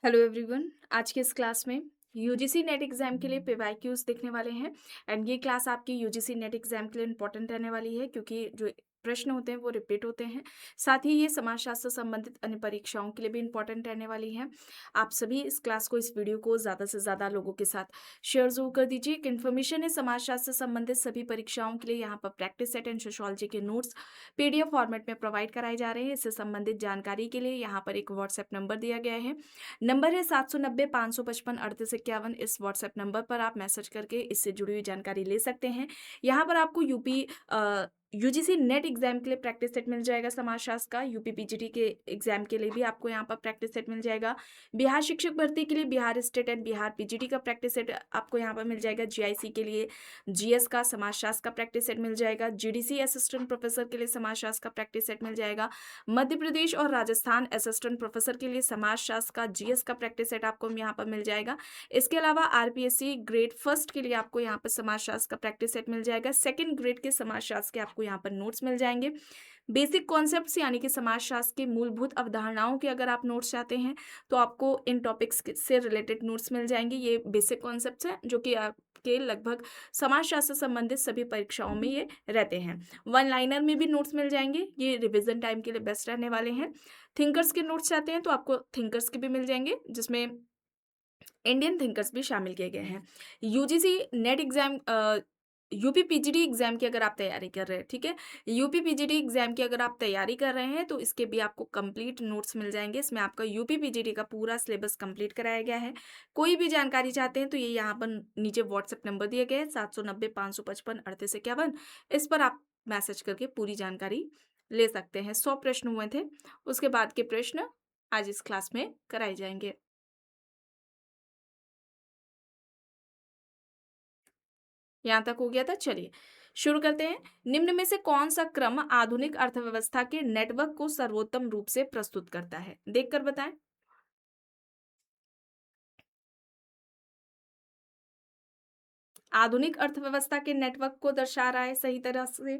Hello everyone. आज के इस क्लास में यूजीसी नेट एग्जाम के लिए पीवाईक्यूज देखने वाले हैं। एंड ये क्लास आपकी यूजीसी नेट एग्जाम के लिए इंपॉर्टेंट रहने वाली है क्योंकि जो प्रश्न होते हैं वो रिपीट होते हैं। साथ ही ये समाजशास्त्र संबंधित अन्य परीक्षाओं के लिए भी इंपॉर्टेंट रहने वाली है। आप सभी इस क्लास को, इस वीडियो को ज़्यादा से ज़्यादा लोगों के साथ शेयर जरूर कर दीजिए। एक इन्फॉर्मेशन है, समाजशास्त्र संबंधित सभी परीक्षाओं के लिए यहाँ पर प्रैक्टिस सेट एंड सोशोलॉजी के नोट्स पीडीएफ फॉर्मेट में प्रोवाइड कराए जा रहे हैं। इससे संबंधित जानकारी के लिए यहाँ पर एक व्हाट्सएप नंबर दिया गया है। नंबर है 790 555 3851। इस व्हाट्सएप नंबर पर आप मैसेज करके इससे जुड़ी हुई जानकारी ले सकते हैं। यहाँ पर आपको यूजीसी नेट एग्जाम के लिए प्रैक्टिस सेट मिल जाएगा समाजशास्त्र का। यूपी पीजीटी के एग्जाम के लिए भी आपको यहाँ पर प्रैक्टिस सेट मिल जाएगा। बिहार शिक्षक भर्ती के लिए Bihar state and Bihar PGT का प्रैक्टिस सेट आपको यहाँ पर मिल जाएगा। जीआईसी के लिए जीएस का समाजशास्त्र का प्रैक्टिस सेट मिल जाएगा। जीडीसी असिस्टेंट प्रोफेसर के लिए समाजशास्त्र का प्रैक्टिस सेट मिल जाएगा। मध्य प्रदेश और राजस्थान असिस्टेंट प्रोफेसर के लिए समाजशास्त्र का जीएस का प्रैक्टिस सेट आपको यहाँ पर मिल जाएगा। इसके अलावा आरपीएससी ग्रेड फर्स्ट के लिए आपको यहाँ पर समाजशास्त्र का प्रैक्टिस सेट मिल जाएगा। सेकंड ग्रेड के समाजशास्त्र के आपको यहाँ पर नोट्स मिल जाएंगे। बेसिक कॉन्सेप्ट्स यानी कि समाजशास्त्र के मूलभूत अवधारणाओं के अगर आप नोट्स चाहते हैं तो आपको इन टॉपिक्स से रिलेटेड नोट्स मिल जाएंगे। ये बेसिक कॉन्सेप्ट्स हैं जो कि आपके लगभग समाजशास्त्र संबंधित सभी परीक्षाओं में ये रहते हैं। वन लाइनर में भी नोट्स मिल जाएंगे, ये रिवीजन टाइम के लिए बेस्ट रहने वाले हैं। थिंकर्स के नोट्स चाहते हैं तो आपको थिंकर्स के भी मिल जाएंगे, जिसमें इंडियन थिंकर्स भी शामिल किए गए हैं। UGC net exam UP PGT exam की अगर आप तैयारी कर रहे हैं, ठीक है, यूपी पीजीटी एग्जाम की अगर आप तैयारी कर रहे हैं तो इसके भी आपको कंप्लीट नोट्स मिल जाएंगे। इसमें आपका यूपी पीजीटी का पूरा सिलेबस कंप्लीट कराया गया है। कोई भी जानकारी चाहते हैं तो ये यहाँ पर नीचे व्हाट्सएप नंबर दिए गए हैं 790 555 3851। इस पर आप मैसेज करके पूरी जानकारी ले सकते हैं। 100 प्रश्न हुए थे, उसके बाद के प्रश्न आज इस क्लास में कराए जाएंगे। यहाँ तक हो गया था। चलिए शुरू करते हैं। निम्न में से कौन सा क्रम आधुनिक अर्थव्यवस्था के नेटवर्क को सर्वोत्तम रूप से प्रस्तुत करता है? देखकर बताएं। आधुनिक अर्थव्यवस्था के नेटवर्क को दर्शा रहा है सही तरह से।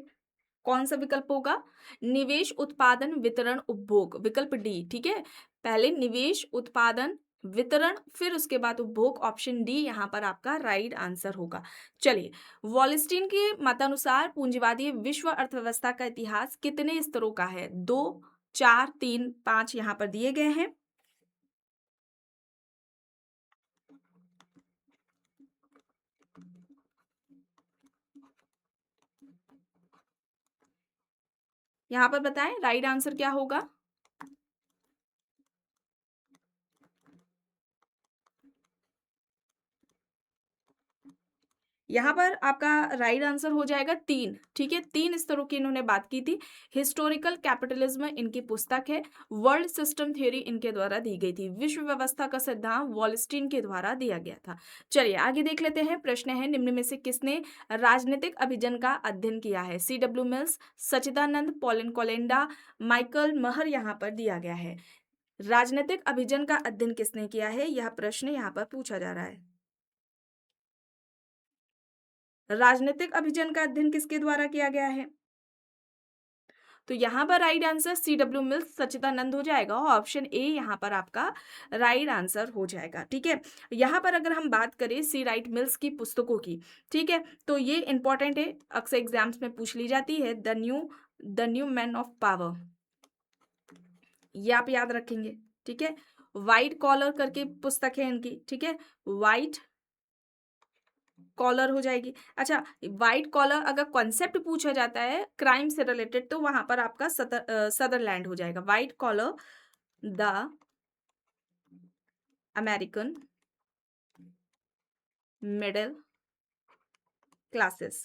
कौन सा विकल्प होगा? निवेश, उत्पादन, वितरण, उपभोग। विकल्प डी, ठीक है। पहले निवेश, उत्पादन, वितरण, फिर उसके बाद उपभोग। ऑप्शन डी यहाँ पर आपका राइट आंसर होगा। चलिए, वॉलस्टीन के मतानुसार पूंजीवादी विश्व अर्थव्यवस्था का इतिहास कितने स्तरों का है? 2, 4, 3, 5 यहाँ पर दिए गए हैं। यहाँ पर बताएं राइट आंसर क्या होगा। यहाँ पर आपका राइट आंसर हो जाएगा 3, ठीक है। 3 स्तरों की इन्होंने बात की थी। हिस्टोरिकल कैपिटलिज्म इनकी पुस्तक है। वर्ल्ड सिस्टम थ्योरी इनके द्वारा दी गई थी। विश्व व्यवस्था का सिद्धांत वॉलस्टीन के द्वारा दिया गया था। चलिए आगे देख लेते हैं। प्रश्न है, निम्न में से किसने राजनीतिक अभिजन का अध्ययन किया है? CW मिल्स, सच्चिदानंद, पॉलिन कोलेंडा, माइकल महर यहाँ पर दिया गया है। राजनीतिक अभिजन का अध्ययन किसने किया है, यह प्रश्न यहाँ पर पूछा जा रहा है। राजनीतिक अभिजन का अध्ययन किसके द्वारा किया गया है? तो यहाँ पर राइट आंसर CW मिल्स, सच्चिदानंद हो जाएगा। ऑप्शन ए यहाँ पर आपका राइट आंसर हो जाएगा, ठीक है। यहाँ पर अगर हम बात करें सी राइट मिल्स की पुस्तकों की, ठीक है, तो ये इंपॉर्टेंट है, अक्सर एग्जाम्स में पूछ ली जाती है। The new man of power, ये आप याद रखेंगे, ठीक है। वाइट कॉलर करके पुस्तक है इनकी, ठीक है। वाइट कॉलर हो जाएगी। अच्छा, व्हाइट कॉलर अगर कॉन्सेप्ट पूछा जाता है क्राइम से रिलेटेड तो वहां पर आपका सदरलैंड हो जाएगा। White collar the American middle classes,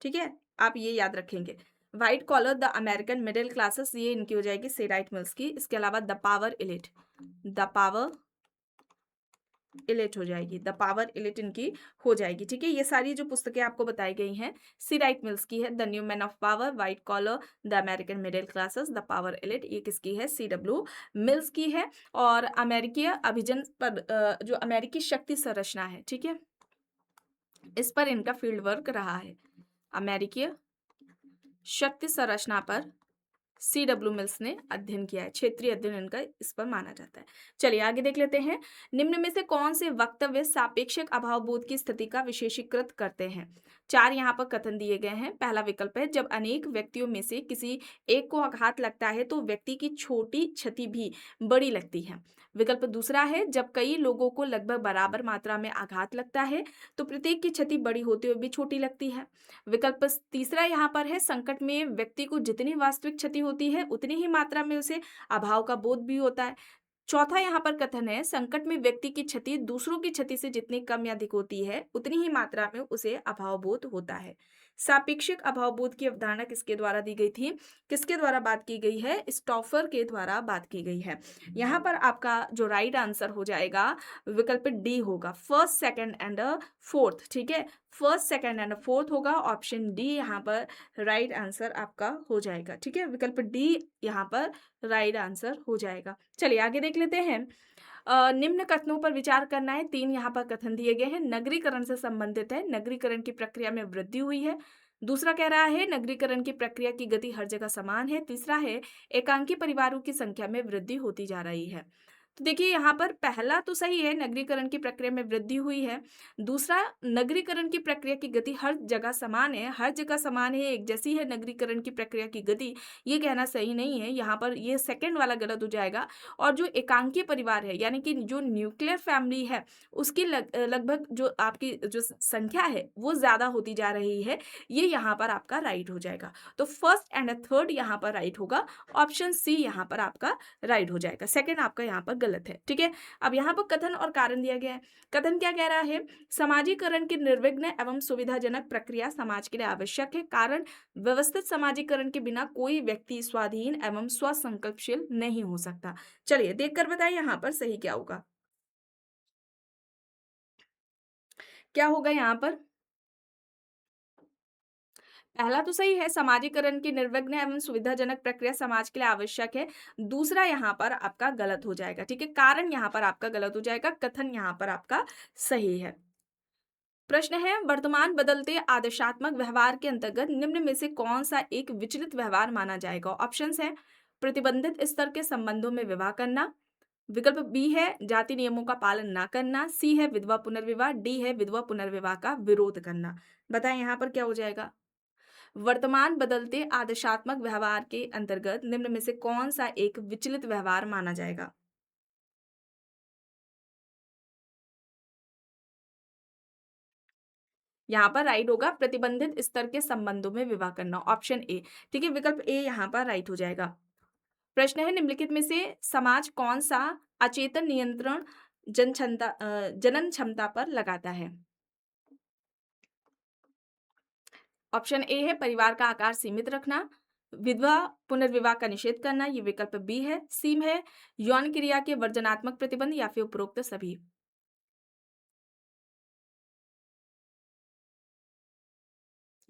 ठीक है, आप ये याद रखेंगे। White collar the American middle classes, ये इनकी हो जाएगी सेराइट मिल्स की। इसके अलावा the power elite, the power elite हो जाएगी। द पावर इलिट इनकी हो जाएगी, ठीक है। ये सारी जो पुस्तकें आपको बताई गई हैं सी राइट मिल्स की है। The new man of power, white collar, the American middle classes, the power elite, ये किसकी है? CW मिल्स की है। और अमेरिकी अभिजन पर जो अमेरिकी शक्ति संरचना है, ठीक है, इस पर इनका फील्ड वर्क रहा है। अमेरिकी शक्ति संरचना पर CW मिल्स ने अध्ययन किया है, क्षेत्रीय अध्ययन इनका इस पर माना जाता है। चलिए आगे देख लेते हैं। निम्न में से कौन से वक्तव्य सापेक्षिक अभावबोध की स्थिति का विशेषीकृत करते हैं? 4 यहाँ पर कथन दिए गए हैं। पहला विकल्प है, जब अनेक व्यक्तियों में से किसी एक को आघात लगता है तो व्यक्ति की छोटी क्षति भी बड़ी लगती है। विकल्प दूसरा है, जब कई लोगों को लगभग बराबर मात्रा में आघात लगता है तो प्रत्येक की क्षति बड़ी होते हुए भी छोटी लगती है। विकल्प तीसरा यहाँ पर है, संकट में व्यक्ति को जितनी वास्तविक क्षति होती है उतनी ही मात्रा में उसे अभाव का बोध भी होता है। चौथा यहाँ पर कथन है, संकट में व्यक्ति की क्षति दूसरों की क्षति से जितनी कम या अधिक होती है उतनी ही मात्रा में उसे अभाव बोध होता है। सापेक्षिक अभाव बोध की अवधारणा किसके द्वारा दी गई थी? किसके द्वारा बात की गई है? स्टॉफर के द्वारा बात की गई है। यहाँ पर आपका जो राइट आंसर हो जाएगा विकल्प डी होगा, फर्स्ट सेकंड एंड फोर्थ। ठीक है, फर्स्ट सेकंड एंड फोर्थ होगा, ऑप्शन डी यहाँ पर राइट आंसर आपका हो जाएगा। ठीक है, विकल्प डी यहाँ पर राइट आंसर हो जाएगा। चलिए आगे देख लेते हैं। निम्न कथनों पर विचार करना है। 3 यहाँ पर कथन दिए गए हैं। नगरीकरण से संबंधित है, नगरीकरण की प्रक्रिया में वृद्धि हुई है। दूसरा कह रहा है, नगरीकरण की प्रक्रिया की गति हर जगह समान है। तीसरा है, एकांकी परिवारों की संख्या में वृद्धि होती जा रही है। तो देखिए यहाँ पर पहला तो सही है, नगरीकरण की प्रक्रिया में वृद्धि हुई है। दूसरा, नगरीकरण की प्रक्रिया की गति हर जगह समान है, हर जगह समान है, एक जैसी है नगरीकरण की प्रक्रिया की गति, ये कहना सही नहीं है। यहाँ पर ये सेकंड वाला गलत हो जाएगा। और जो एकांकीय परिवार है यानी कि जो न्यूक्लियर फैमिली है उसकी लगभग जो आपकी जो संख्या है वो ज़्यादा होती जा रही है, ये यहाँ पर आपका राइट हो जाएगा। तो फर्स्ट एंड थर्ड यहाँ पर राइट होगा, ऑप्शन सी यहाँ पर आपका राइट हो जाएगा। सेकंड आपका यहाँ पर गलत है। ठीक है, अब यहाँ पर कथन और कारण दिया गया है। कथन क्या कह रहा है? समाजीकरण की निर्विघ्न एवं सुविधाजनक प्रक्रिया समाज के लिए आवश्यक है। कारण, व्यवस्थित समाजीकरण के बिना कोई व्यक्ति स्वाधीन एवं स्वसंकल्पशील नहीं हो सकता। चलिए देखकर बताइए यहाँ पर सही क्या होगा। क्या होगा यहाँ पर? पहला तो सही है, समाजीकरण की निर्विघ्न एवं सुविधाजनक प्रक्रिया समाज के लिए आवश्यक है। दूसरा यहाँ पर आपका गलत हो जाएगा। ठीक है, कारण यहाँ पर आपका गलत हो जाएगा, कथन यहाँ पर आपका सही है। प्रश्न है, वर्तमान बदलते आदर्शात्मक व्यवहार के अंतर्गत निम्न में से कौन सा एक विचलित व्यवहार माना जाएगा? ऑप्शंस हैं, प्रतिबंधित स्तर के संबंधों में विवाह करना। विकल्प बी है, जाति नियमों का पालन ना करना। सी है, विधवा पुनर्विवाह। डी है, विधवा पुनर्विवाह का विरोध करना। बताएं यहाँ पर क्या हो जाएगा? वर्तमान बदलते आदर्शात्मक व्यवहार के अंतर्गत निम्न में से कौन सा एक विचलित व्यवहार माना जाएगा? यहाँ पर राइट होगा, प्रतिबंधित स्तर के संबंधों में विवाह करना, ऑप्शन ए। ठीक है, विकल्प ए यहाँ पर राइट हो जाएगा। प्रश्न है, निम्नलिखित में से समाज कौन सा अचेतन नियंत्रण जनन क्षमता पर लगाता है? ऑप्शन ए है, परिवार का आकार सीमित रखना। विधवा पुनर्विवाह का निषेध करना, ये विकल्प बी है। सी है, यौन क्रिया के वर्जनात्मक प्रतिबंध, या फिर उपरोक्त सभी।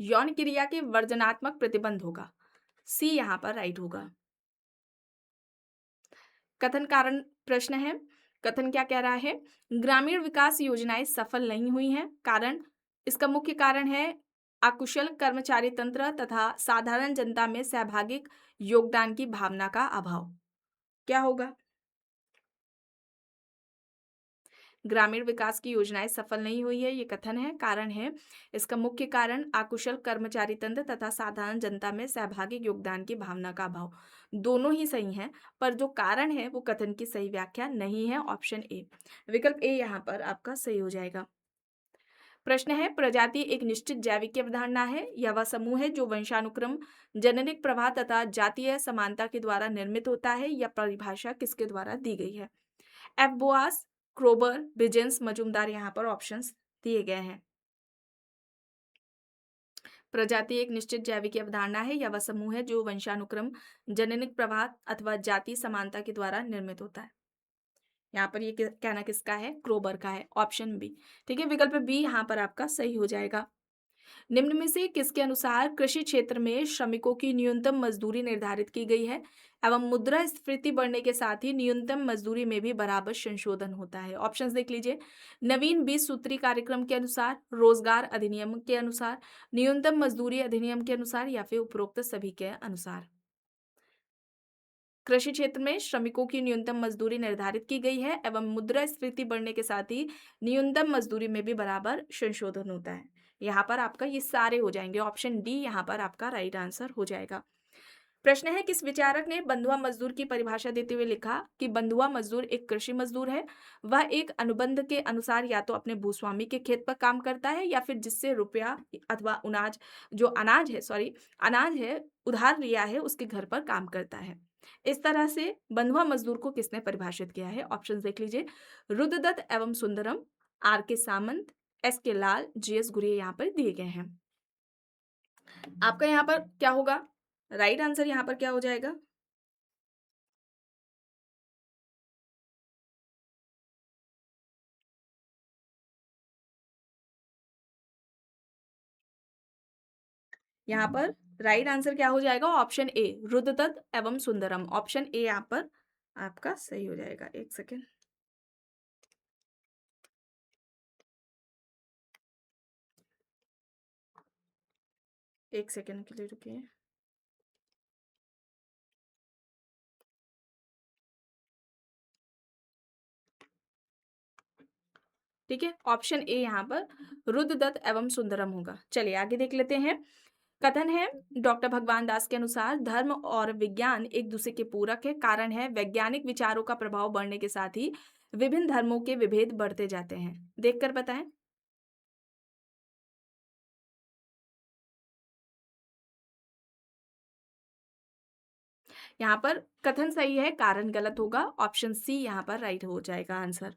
यौन क्रिया के वर्जनात्मक प्रतिबंध होगा, सी यहाँ पर राइट होगा। कथन कारण प्रश्न है। कथन क्या कह रहा है? ग्रामीण विकास योजनाएं सफल नहीं हुई हैं। कारण, इसका मुख्य कारण है अकुशल कर्मचारी तंत्र तथा साधारण जनता में सहभागिक योगदान की भावना का अभाव। क्या होगा? ग्रामीण विकास की योजनाएं सफल नहीं हुई है, ये कथन है। कारण है, इसका मुख्य कारण अकुशल कर्मचारी तंत्र तथा साधारण जनता में सहभागी योगदान की भावना का अभाव। दोनों ही सही हैं, पर जो कारण है वो कथन की सही व्याख्या नहीं है, ऑप्शन ए। विकल्प ए यहाँ पर आपका सही हो जाएगा। प्रश्न है, प्रजाति एक निश्चित जैविक अवधारणा है या वह समूह है जो वंशानुक्रम, जननिक प्रवाह तथा जातीय समानता के द्वारा निर्मित होता है, या परिभाषा किसके द्वारा दी गई है? एफ बोआस, क्रोबर, बिजेंस, मजूमदार यहाँ पर ऑप्शंस दिए गए हैं। प्रजाति एक निश्चित जैविक अवधारणा है या वह समूह है जो वंशानुक्रम, जननिक प्रवाह अथवा जाति समानता के द्वारा निर्मित होता है। यहाँ पर ये कहना किसका है? क्रोबर का है, ऑप्शन बी। ठीक है, विकल्प बी यहाँ पर आपका सही हो जाएगा। निम्न में से किसके अनुसार कृषि क्षेत्र में श्रमिकों की न्यूनतम मजदूरी निर्धारित की गई है एवं मुद्रास्फीति बढ़ने के साथ ही न्यूनतम मजदूरी में भी बराबर संशोधन होता है? ऑप्शंस देख लीजिए। नवीन 20 सूत्री कार्यक्रम के अनुसार, रोजगार अधिनियम के अनुसार, न्यूनतम मजदूरी अधिनियम के अनुसार, या फिर उपरोक्त सभी के अनुसार। कृषि क्षेत्र में श्रमिकों की न्यूनतम मजदूरी निर्धारित की गई है एवं मुद्रास्फीति बढ़ने के साथ ही न्यूनतम मजदूरी में भी बराबर संशोधन होता है। यहाँ पर आपका ये सारे हो जाएंगे, ऑप्शन डी यहाँ पर आपका राइट आंसर हो जाएगा। प्रश्न है, किस विचारक ने बंधुआ मजदूर की परिभाषा देते हुए लिखा कि बंधुआ मजदूर एक कृषि मजदूर है। वह एक अनुबंध के अनुसार या तो अपने भूस्वामी के खेत पर काम करता है या फिर जिससे रुपया अथवा अनाज है उधार लिया है उसके घर पर काम करता है। इस तरह से बंधुआ मजदूर को किसने परिभाषित किया है? ऑप्शन देख लीजिए, रुद्रदत्त एवं सुंदरम, आर के सामंत, एस के लाल, जी एस गुरिया यहाँ पर दिए गए हैं। आपका यहाँ पर क्या होगा? राइट आंसर यहाँ पर क्या हो जाएगा? यहाँ पर राइट आंसर क्या हो जाएगा? ऑप्शन ए, रुद्रदत्त एवं सुंदरम। ऑप्शन ए यहाँ पर आपका सही हो जाएगा। एक सेकेंड, एक सेकेंड के लिए रुकिए। ठीक है, ऑप्शन ए यहाँ पर रुद्रदत्त एवं सुंदरम होगा। चलिए आगे देख लेते हैं। कथन है, डॉक्टर भगवान दास के अनुसार धर्म और विज्ञान एक दूसरे के पूरक है। कारण है, वैज्ञानिक विचारों का प्रभाव बढ़ने के साथ ही विभिन्न धर्मों के विभेद बढ़ते जाते हैं। देखकर बताएं। यहाँ पर कथन सही है, कारण गलत होगा। ऑप्शन सी यहाँ पर राइट हो जाएगा आंसर।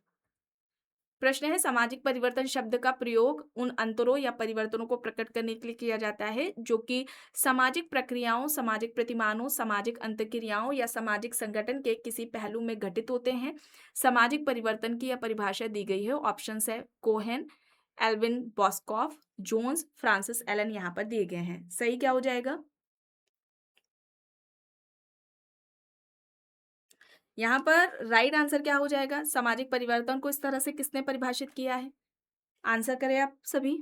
प्रश्न है, सामाजिक परिवर्तन शब्द का प्रयोग उन अंतरों या परिवर्तनों को प्रकट करने के लिए किया जाता है जो कि सामाजिक प्रक्रियाओं, सामाजिक प्रतिमानों, सामाजिक अंतर्क्रियाओं या सामाजिक संगठन के किसी पहलू में घटित होते हैं। सामाजिक परिवर्तन की यह परिभाषा दी गई है। ऑप्शंस है Cohen, Alvin Boskoff, Jones, Francis Allen यहाँ पर दिए गए हैं। सही क्या हो जाएगा? यहाँ पर राइट आंसर क्या हो जाएगा? सामाजिक परिवर्तन को इस तरह से किसने परिभाषित किया है? आंसर करें आप सभी।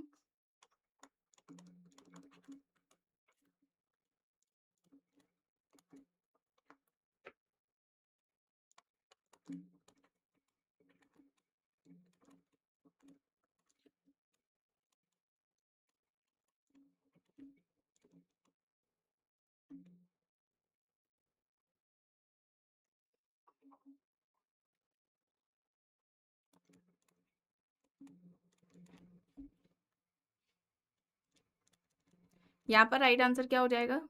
यहाँ पर राइट आंसर क्या हो जाएगा?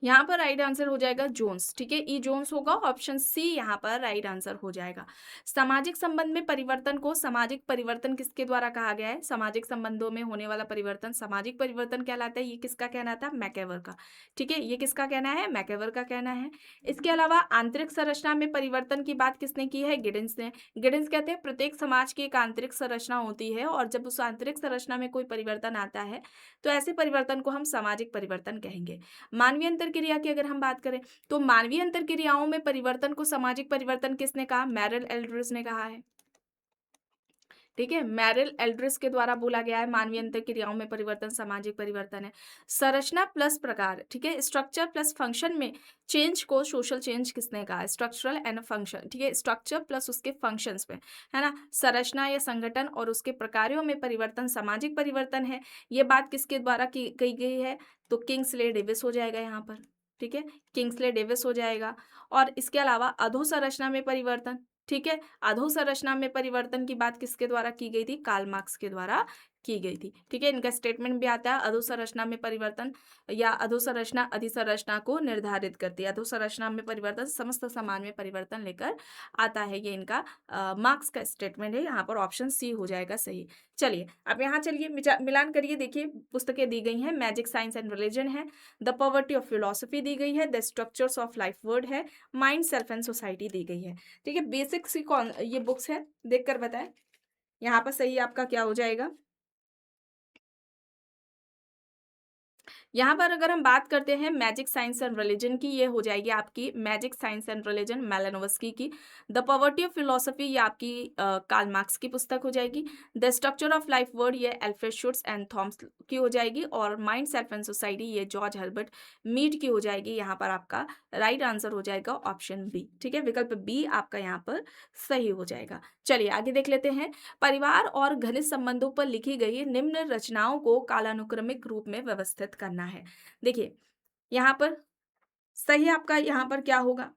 यहाँ पर राइट आंसर हो जाएगा जोन्स। ठीक है, ई जोन्स होगा। ऑप्शन सी यहाँ पर राइट आंसर हो जाएगा। सामाजिक संबंध में परिवर्तन को सामाजिक परिवर्तन किसके द्वारा कहा गया है? सामाजिक संबंधों में होने वाला परिवर्तन सामाजिक परिवर्तन कहलाता है। ये किसका कहना था? मैकएवर का। ठीक है, ये किसका कहना है? मैकएवर का कहना है। इसके अलावा आंतरिक संरचना में परिवर्तन की बात किसने की है? गिडिंस ने। गिडिंस कहते हैं प्रत्येक समाज की एक आंतरिक संरचना होती है और जब उस आंतरिक संरचना में कोई परिवर्तन आता है तो ऐसे परिवर्तन को हम सामाजिक परिवर्तन कहेंगे। मानवीय अंतरक्रिया की अगर हम बात करें तो मानवीय अंतरक्रियाओं में परिवर्तन को सामाजिक परिवर्तन किसने कहा? मैरिल एल्ड्रिस ने कहा है। ठीक है, मैरिल एल्ड्रिस के द्वारा बोला गया है मानवीय अंतरक्रियाओं में परिवर्तन सामाजिक परिवर्तन है। संरचना प्लस प्रकार, ठीक है, स्ट्रक्चर प्लस फंक्शन में चेंज को सोशल चेंज किसने कहा? Structural and function. ठीक है, स्ट्रक्चर प्लस उसके फंक्शंस में, है ना, संरचना या संगठन और उसके प्रकारों में परिवर्तन सामाजिक परिवर्तन है। ये बात किसके द्वारा की गई है? तो किंग्सले डेविस हो जाएगा यहाँ पर। ठीक है, किंग्सले डेविस हो जाएगा। और इसके अलावा अधोसंरचना में परिवर्तन, ठीक है, अधोसंरचना में परिवर्तन की बात किसके द्वारा की गई थी? कार्ल मार्क्स के द्वारा की गई थी। ठीक है, इनका स्टेटमेंट भी आता है, अधोसंरचना में परिवर्तन या अधोसंरचना अधिसंरचना को निर्धारित करती है। अधोसंरचना में परिवर्तन समस्त सामान में परिवर्तन लेकर आता है। ये इनका मार्क्स का स्टेटमेंट है। यहाँ पर ऑप्शन सी हो जाएगा सही। चलिए अब यहाँ चलिए मिलान करिए। देखिए पुस्तकें दी गई हैं, मैजिक साइंस एंड रिलीजन है, द पॉवर्टी ऑफ फिलोसफी दी गई है, the structures of life word है, माइंड सेल्फ एंड सोसाइटी दी गई है। ठीक है, बेसिक सी कौन ये बुक्स है, देखकर बताएं यहाँ पर सही आपका क्या हो जाएगा। यहाँ पर अगर हम बात करते हैं मैजिक साइंस एंड रिलीजन की, ये हो जाएगी आपकी मैजिक साइंस एंड रिलीजन मेलानोव्स्की की। द पॉवर्टी ऑफ फिलोसफी, ये आपकी कार्ल मार्क्स की पुस्तक हो जाएगी। The structure of life word, ये एल्फ्रेड शुट्स एंड थॉम्स की हो जाएगी। और माइंड सेल्फ एंड सोसाइटी, ये जॉर्ज हर्बर्ट मीड की हो जाएगी। यहाँ पर आपका राइट आंसर हो जाएगा ऑप्शन बी। ठीक है, विकल्प बी आपका यहाँ पर सही हो जाएगा। चलिए आगे देख लेते हैं। परिवार और घनिष्ठ संबंधों पर लिखी गई निम्न रचनाओं को कालानुक्रमिक रूप में व्यवस्थित करना है। देखिए यहाँ पर सही आपका यहाँ पर क्या होगा?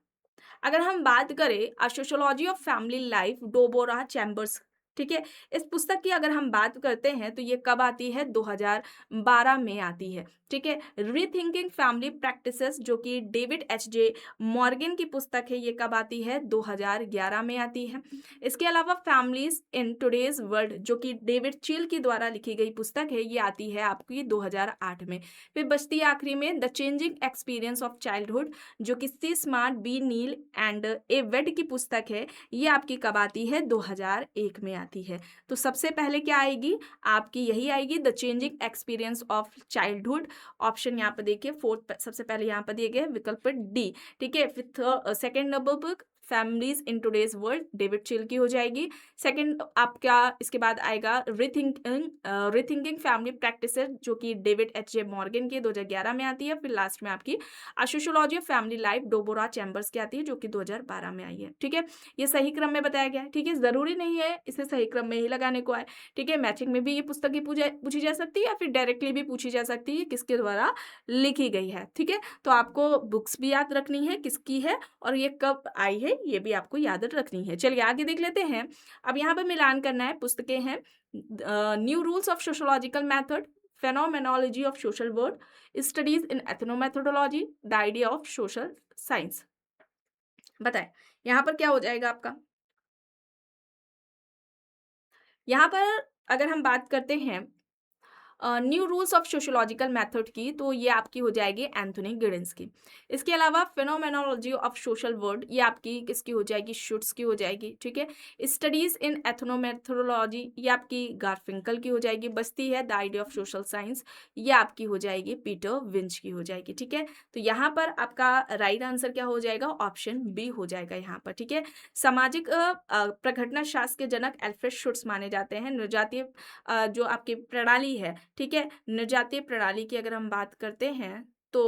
अगर हम बात करें sociology of family life Deborah Chambers, ठीक है, इस पुस्तक की अगर हम बात करते हैं तो ये कब आती है? 2012 में आती है। ठीक है, रीथिंकिंग फैमिली प्रैक्टिसेस जो कि डेविड एच जे मॉर्गन की पुस्तक है, ये कब आती है? 2011 में आती है। इसके अलावा फैमिलीज इन टुडेज वर्ल्ड जो कि डेविड चिल की द्वारा लिखी गई पुस्तक है, ये आती है आपकी 2008 में। फिर बचती है आखिरी में the changing experience of childhood जो कि सी स्मार्ट बी नील एंड ए वेड की पुस्तक है, ये आपकी कब आती है? 2001 में आती है। तो सबसे पहले क्या आएगी? आपकी यही आएगी the changing experience of childhood. Option यहाँ पर देखिए फोर्थ सबसे पहले यहाँ पर दिए गए विकल्प डी। ठीक है, फिर second number book families in today's world David chill की हो जाएगी। सेकंड आपका इसके बाद आएगा रीथिंकिंग फैमिली प्रैक्टिसेस जो कि डेविड एच जे मॉर्गन की 2011 में आती है। फिर लास्ट में आपकी sociology of family life Deborah Chambers की आती है जो कि 2012 में आई है। ठीक है, ये सही क्रम में बताया गया है। ठीक है, जरूरी नहीं है इसे सही क्रम में ही लगाने को आए। ठीक है, मैचिंग में भी ये पुस्तक ही पूछी जा सकती है या फिर डायरेक्टली भी पूछी जा सकती है किसके द्वारा लिखी गई है। ठीक है, तो आपको बुक्स भी याद रखनी है किसकी है और ये कब आई है, ये भी आपको याद रखनी है। चलिए आगे देख लेते हैं। अब यहाँ पर मिलान करना है। पुस्तकें हैं new rules of sociological method, phenomenology of social world, studies in ethnomethodology, the idea of social science. बताएं यहाँ पर क्या हो जाएगा आपका? यहाँ पर अगर हम बात करते हैं new rules of sociological method की, तो ये आपकी हो जाएगी एंथोनी गिडेंस की। इसके अलावा फिनोमेनोलॉजी ऑफ सोशल वर्ड, ये आपकी किसकी हो जाएगी? शुट्स की हो जाएगी। ठीक है, स्टडीज इन एथनोमेथोडोलॉजी, ये आपकी गारफिंकल की हो जाएगी। बचती है the idea of social science, ये आपकी हो जाएगी पीटर विंच की हो जाएगी। ठीक है, तो यहाँ पर आपका राइट आंसर क्या हो जाएगा? ऑप्शन बी हो जाएगा यहाँ पर। ठीक है, सामाजिक प्रघटना शास्त्र के जनक एल्फ्रेड शुट्स माने जाते हैं। निर्जातीय जो आपकी प्रणाली है, ठीक है, निर्जातीय प्रणाली की अगर हम बात करते हैं तो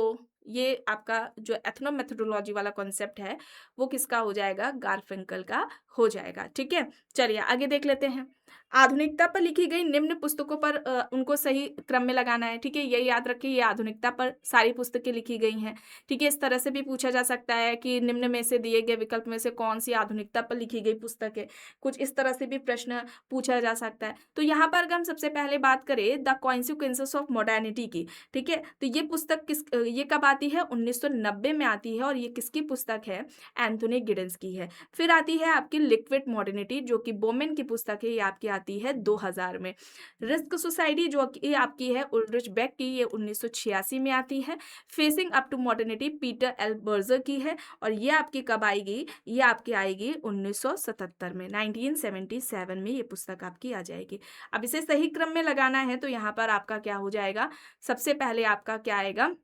ये आपका जो एथनोमेथोडोलॉजी वाला कॉन्सेप्ट है वो किसका हो जाएगा? गारफिंकल का हो जाएगा। ठीक है, चलिए आगे देख लेते हैं। आधुनिकता पर लिखी गई निम्न पुस्तकों पर उनको सही क्रम में लगाना है। ठीक है, ये याद रखिए ये आधुनिकता पर सारी पुस्तकें लिखी गई हैं। ठीक है, इस तरह से भी पूछा जा सकता है कि निम्न में से दिए गए विकल्प में से कौन सी आधुनिकता पर लिखी गई पुस्तक है। कुछ इस तरह से भी प्रश्न पूछा जा सकता है। तो यहाँ पर अगर हम सबसे पहले बात करें द कॉन्सिक्वेंसेस ऑफ मॉडर्निटी की, ठीक है, तो ये पुस्तक ये कब आती है? 1990 में आती है और ये किसकी पुस्तक है? एंथोनी गिडेंस की है। फिर आती है आपकी लिक्विड मॉडर्निटी जो कि बोमेन की पुस्तक है, ये आपकी आती है 2000 में। रिस्क सोसाइटी जो कि आपकी है उल्ड्रिच बेक की, ये 1986 में आती है। Facing up to modernity Peter L Berger की है और ये आपकी कब आएगी? ये आपकी आएगी 1977 में, 1977 में ये पुस्तक आपकी आ जाएगी। अब इसे सही क्रम में लगाना है तो यहाँ पर आपका क्या हो जाएगा? सबसे पहले आपका क्या आएगा?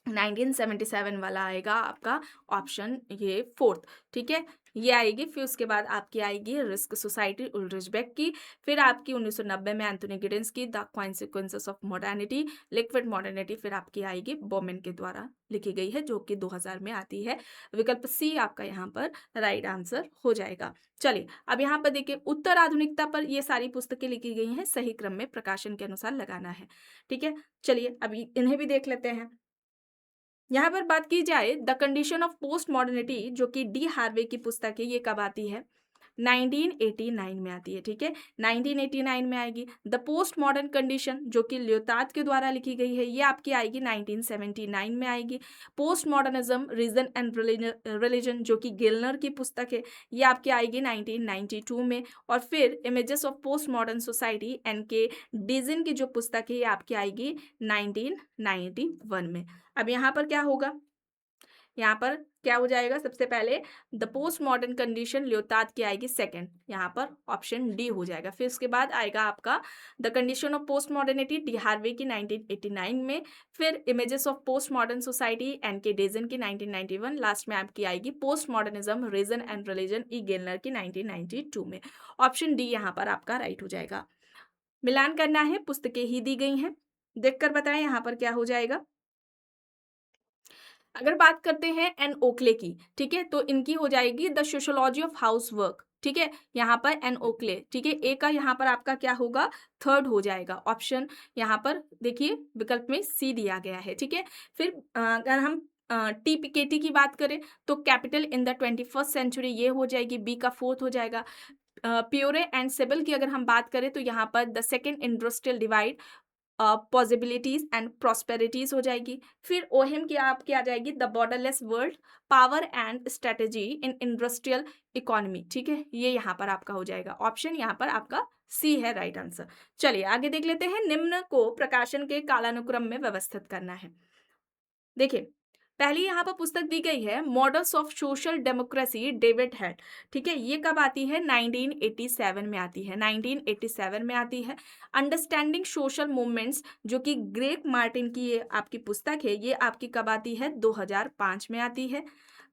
1977 वाला आएगा आपका ऑप्शन ये फोर्थ। ठीक है, ये आएगी। फिर उसके बाद आपकी आएगी रिस्क सोसाइटी उल्ड्रिच बेक की। फिर आपकी 1990 में एंथोनी गिडेंस की the consequences of modernity, liquid modernity फिर आपकी आएगी बोमेन के द्वारा लिखी गई है जो कि 2000 में आती है। विकल्प सी आपका यहाँ पर राइट आंसर हो जाएगा। चलिए अब यहाँ पर देखिए उत्तर आधुनिकता पर ये सारी पुस्तकें लिखी गई हैं, सही क्रम में प्रकाशन के अनुसार लगाना है। ठीक है, चलिए अभी इन्हें भी देख लेते हैं। यहाँ पर बात की जाए the condition of post modernity जो कि डी हार्वे की पुस्तक है, ये कब आती है? 1989 में आती है। ठीक है, 1989 में आएगी। द पोस्ट मॉडर्न कंडीशन जो कि लियोतार्द के द्वारा लिखी गई है, ये आपकी आएगी 1979 में आएगी। Post modernism reason and religion जो कि गिलनर की पुस्तक है, ये आपकी आएगी 1992 में। और फिर images of post modern society N K Denzin की जो पुस्तक है, ये आपकी आएगी 1991 में। अब यहाँ पर क्या होगा? यहाँ पर क्या हो जाएगा, सबसे पहले द पोस्ट मॉडर्न कंडीशन लियोतार्द की आएगी सेकंड, यहाँ पर ऑप्शन डी हो जाएगा। फिर उसके बाद आएगा आपका the condition of post modernity D Harvey की 1989 में, फिर images of post modern society N K Denzin की 1991, लास्ट में आपकी आएगी post modernism reason and religion E Gellner की 1992 में। ऑप्शन डी यहाँ पर आपका राइट हो जाएगा। मिलान करना है, पुस्तकें ही दी गई हैं, देखकर बताएं यहाँ पर क्या हो जाएगा। अगर बात करते हैं एन ओक्ले की, ठीक है, तो इनकी हो जाएगी the sociology of house work, ठीक है, यहाँ पर एन ओक्ले, ठीक है, ए का यहाँ पर आपका क्या होगा, थर्ड हो जाएगा। ऑप्शन यहाँ पर देखिए विकल्प में सी दिया गया है, ठीक है। फिर अगर हम टी की बात करें तो capital in the 21st century, ये हो जाएगी, बी का फोर्थ हो जाएगा। प्योरे एंड सेबल की अगर हम बात करें तो यहाँ पर the second industrial divide possibilities and prosperities हो जाएगी। फिर ओहेम की आपकी आ जाएगी the borderless world, power and strategy in industrial economy, ठीक है, ये यहाँ पर आपका हो जाएगा। ऑप्शन यहाँ पर आपका सी है राइट आंसर। चलिए आगे देख लेते हैं, निम्न को प्रकाशन के कालानुक्रम में व्यवस्थित करना है। देखिए पहली यहाँ पर पुस्तक दी गई है models of social democracy David head, ठीक है, ये कब आती है, 1987 में आती है, 1987 में आती है। अंडरस्टैंडिंग सोशल मूवमेंट्स जो कि ग्रेग मार्टिन की ये आपकी पुस्तक है, ये आपकी कब आती है, 2005 में आती है।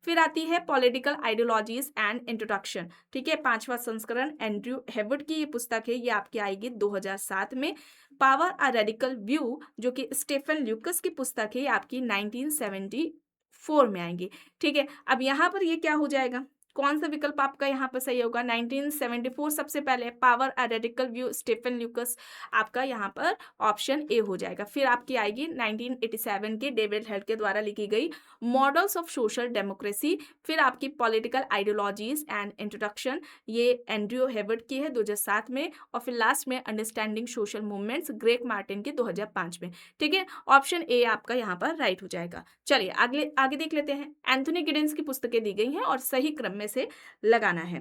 फिर आती है पॉलिटिकल आइडियोलॉजीज एंड इंट्रोडक्शन, ठीक है, 5वां संस्करण, एंड्रयू हेवर्ड की ये पुस्तक है, ये आपकी आएगी 2007 में। पावर अ रेडिकल व्यू जो कि स्टेफन ल्यूकस की पुस्तक है, ये आपकी 1974 में आएंगी, ठीक है। अब यहाँ पर ये क्या हो जाएगा, कौन सा विकल्प आपका यहाँ पर सही होगा, 1974 सबसे पहले, power a radical view Steven Lukes, आपका यहाँ पर ऑप्शन ए हो जाएगा। फिर आपकी आएगी 1987 के डेविड हेड के द्वारा लिखी गई मॉडल्स ऑफ सोशल डेमोक्रेसी, फिर आपकी पॉलिटिकल आइडियोलॉजीज एंड इंट्रोडक्शन, ये एंड्रयू हेवर्ड की है 2007 में, और फिर लास्ट में understanding social movements Greg Martin की 2005 में, ठीक है। ऑप्शन ए आपका यहाँ पर राइट हो जाएगा। चलिए आगे देख लेते हैं, एंथोनी गिडेंस की पुस्तकें दी गई हैं और सही क्रम में से लगाना है।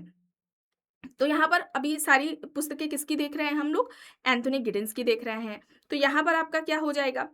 तो यहाँ पर अभी सारी पुस्तकें किसकी देख रहे हैं हम लोग, एंथोनी गिडेंस की देख रहे हैं। तो यहाँ पर आपका क्या हो जाएगा,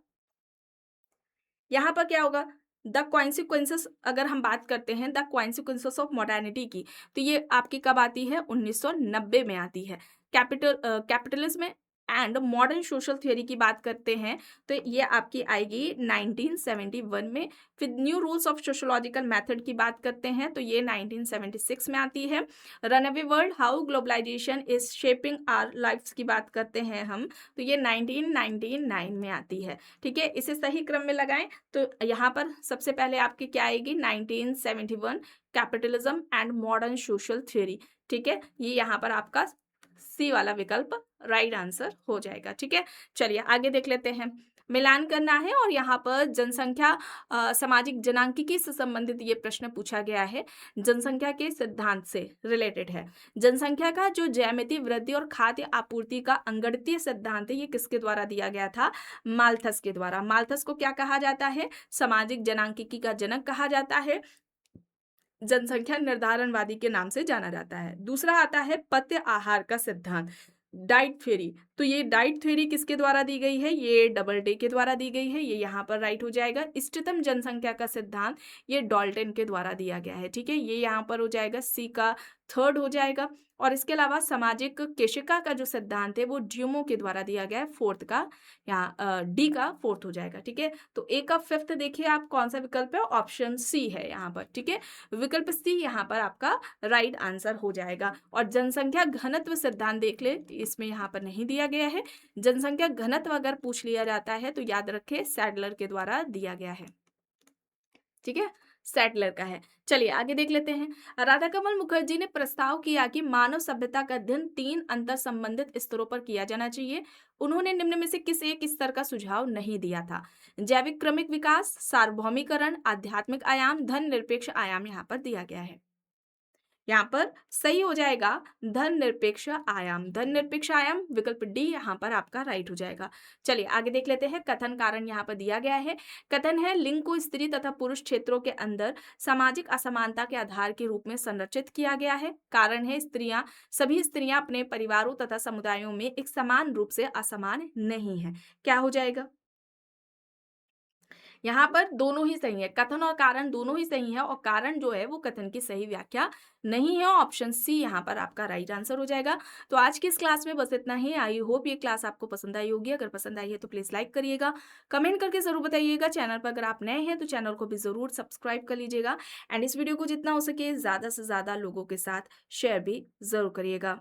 यहाँ पर क्या होगा, द कॉन्सिक्वेंसेस अगर हम बात करते हैं द कॉन्सिक्वेंसेस ऑफ मॉडर्निटी की, तो ये आपकी कब आती है, 1990 में आती है। Capitalism and modern social theory की बात करते हैं तो ये आपकी आएगी 1971 में। फिर new rules of sociological method की बात करते हैं तो ये 1976 में आती है। Runaway world how globalisation is shaping our lives की बात करते हैं हम, तो ये 1999 में आती है, ठीक है। इसे सही क्रम में लगाएं तो यहाँ पर सबसे पहले आपकी क्या आएगी, 1971 capitalism and modern social theory, ठीक है, ये यहाँ पर आपका सी वाला विकल्प राइट आंसर हो जाएगा, ठीक है। चलिए आगे देख लेते हैं, मिलान करना है और यहाँ पर जनसंख्या सामाजिक जनांकिकी से संबंधित ये प्रश्न पूछा गया है, जनसंख्या के सिद्धांत से रिलेटेड है। जनसंख्या का जो ज्यामितीय वृद्धि और खाद्य आपूर्ति का अंगणितीय सिद्धांत है, ये किसके द्वारा दिया गया था, माल्थस के द्वारा। माल्थस को क्या कहा जाता है, सामाजिक जनांकिकी का जनक कहा जाता है, जनसंख्या निर्धारणवादी के नाम से जाना जाता है। दूसरा आता है पथ्य आहार का सिद्धांत, डाइट थ्योरी। तो ये डाइट थ्योरी किसके द्वारा दी गई है, ये डबल डे के द्वारा दी गई है, ये यहाँ पर राइट हो जाएगा। इष्टतम जनसंख्या का सिद्धांत ये डाल्टन के द्वारा दिया गया है, ठीक है, ये यहाँ पर हो जाएगा, सी का थर्ड हो जाएगा। और इसके अलावा सामाजिक केशिका का जो सिद्धांत है वो ड्यूमो के द्वारा दिया गया है, फोर्थ का, यहाँ डी का फोर्थ हो जाएगा, ठीक है। तो ए का फिफ्थ देखिए आप कौन सा विकल्प है, ऑप्शन सी है यहाँ पर, ठीक है, विकल्प सी यहाँ पर आपका राइट आंसर हो जाएगा। और जनसंख्या घनत्व सिद्धांत देख ले, इसमें यहाँ पर नहीं दिया गया है। जनसंख्या घनत्व अगर पूछ लिया जाता है तो याद रखें सैडलर के द्वारा दिया गया है, ठीक है, सैडलर का है। चलिए आगे देख लेते हैं, राधाकमल मुखर्जी ने प्रस्ताव किया कि मानव सभ्यता का अध्ययन 3 अंतर संबंधित स्तरों पर किया जाना चाहिए। उन्होंने निम्न में से किस एक स्तर का सुझाव नहीं दिया था, जैविक क्रमिक विकास, सार्वभौमिकरण, आध्यात्मिक आयाम, धन निरपेक्ष आयाम यहाँ पर दिया गया है। यहाँ पर सही हो जाएगा धन निरपेक्ष आयाम, धन निरपेक्ष आयाम विकल्प डी यहाँ पर आपका राइट हो जाएगा। चलिए आगे देख लेते हैं, कथन कारण यहाँ पर दिया गया है। कथन है लिंग को स्त्री तथा पुरुष क्षेत्रों के अंदर सामाजिक असमानता के आधार के रूप में संरचित किया गया है। कारण है सभी स्त्रियां अपने परिवारों तथा समुदायों में एक समान रूप से असमान नहीं है। क्या हो जाएगा, यहाँ पर दोनों ही सही है, कथन और कारण दोनों ही सही है और कारण जो है वो कथन की सही व्याख्या नहीं है। ऑप्शन सी यहाँ पर आपका राइट आंसर हो जाएगा। तो आज की इस क्लास में बस इतना ही। आई होप ये क्लास आपको पसंद आई होगी। अगर पसंद आई है तो प्लीज़ लाइक करिएगा, कमेंट करके ज़रूर बताइएगा। चैनल पर अगर आप नए हैं तो चैनल को भी ज़रूर सब्सक्राइब कर लीजिएगा एंड इस वीडियो को जितना हो सके ज़्यादा से ज़्यादा लोगों के साथ शेयर भी ज़रूर करिएगा।